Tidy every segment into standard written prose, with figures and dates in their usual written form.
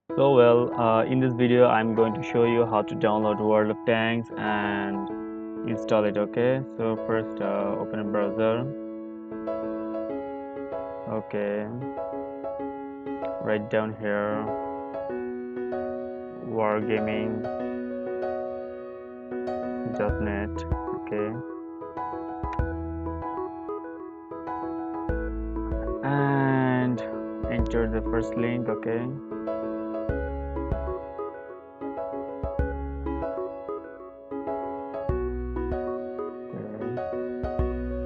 In this video I'm going to show you how to download World of Tanks and install it. Okay, so first open a browser. Okay, write down here wargaming.net. okay, and enter the first link. Okay,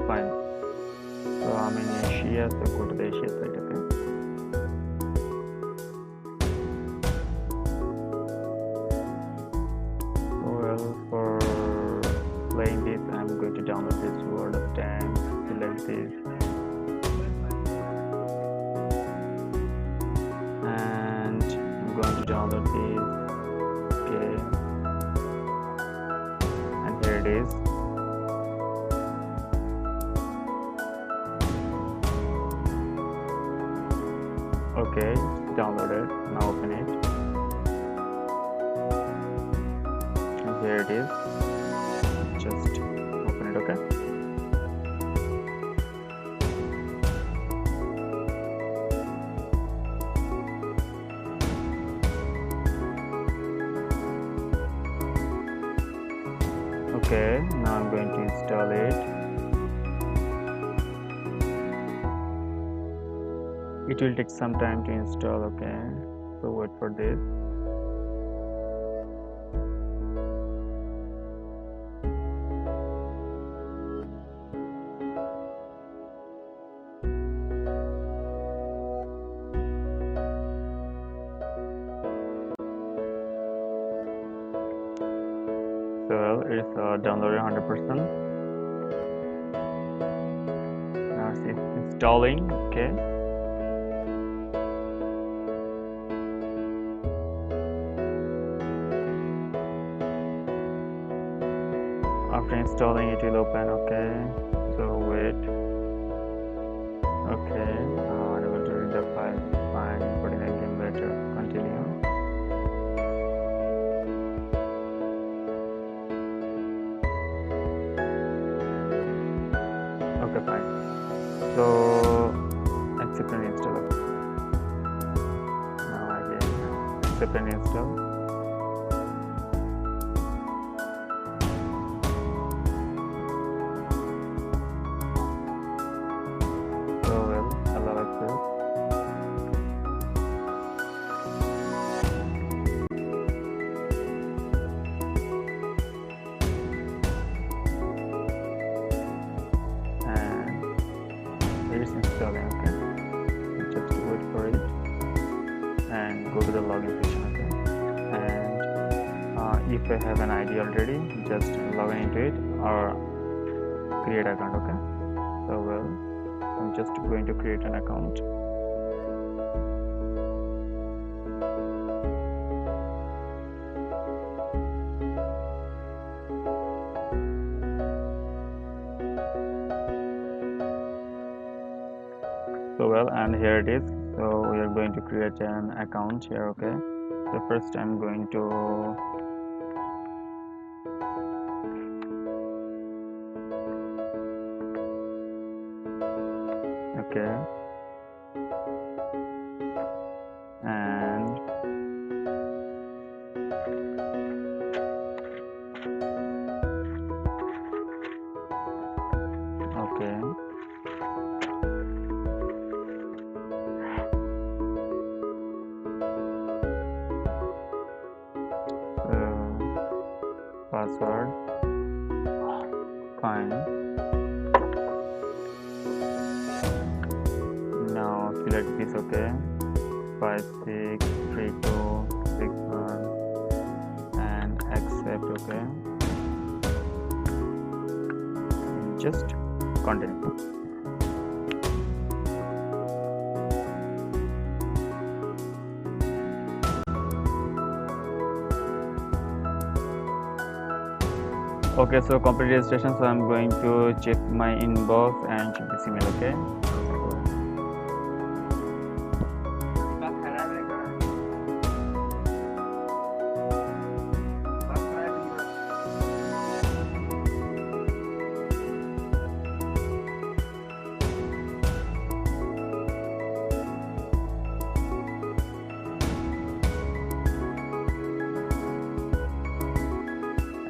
fine. So I'm in Asia, so go to the Asia site. Okay, well, for playing this I'm going to download this World of Tanks. Select this and I'm going to download this. Okay, and here it is. Okay, it's downloaded. Now open it. And here it is. Just open it. Okay. Okay, now I'm going to install it. It will take some time to install. Okay, so wait for this. So it's downloaded 100%. Now it's installing. Okay. After installing, it will open. Okay, so wait. Okay, I'm going to read the file. Fine, putting again later. Continue. Okay, fine. So accept and install. Now again accept and install. Installing. Okay, just wait for it and go to the login section. Okay, and if I have an ID already, just log into it or create account. Okay, so I'm just going to create an account. And here it is. So we are going to create an account here. Okay, so first I'm going to okay, and okay, password. Fine. Now select this. Okay, 563261 and accept. Okay, just continue. Okay, so complete registration. So I'm going to check my inbox and check this email. Okay,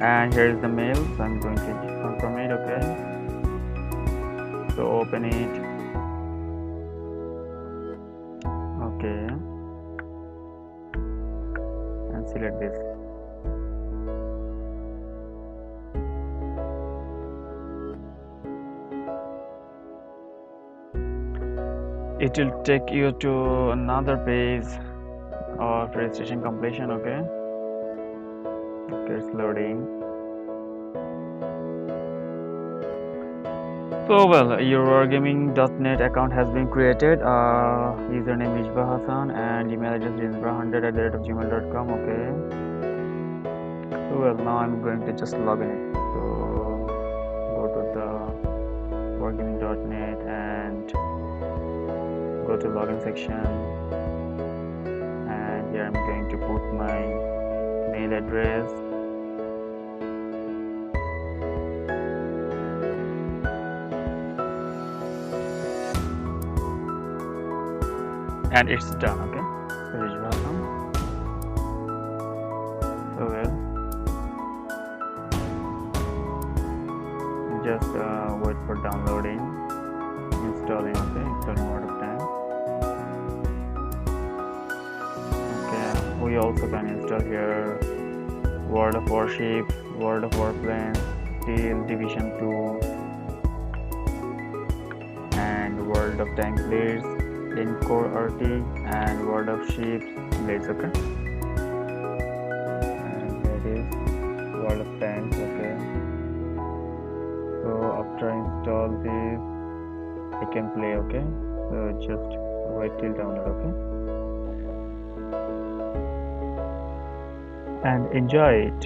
and here is the mail, so I'm going to confirm it. Okay, so open it. Okay, and select this. It will take you to another page of registration completion. Okay, it's loading. So well, your wargaming.net account has been created. Username is ayemanhasan and email address is 100@gmail.com. Okay, so well, now I'm going to just log in it. So go to the wargaming.net and go to login section, and here I'm going to put my mail address. And it's done. Okay, so it's welcome. So well, just wait for downloading, installing. Okay, installing a lot of time. Okay, we also can install here World of Warships, World of Warplanes, Steel Division 2, and World of Tank Blitz, Encore RT, and World of Ships Blitz. Okay, and here it is World of Tanks. Okay, so after install this, I can play. Okay, so just wait till download. Okay, and enjoy it.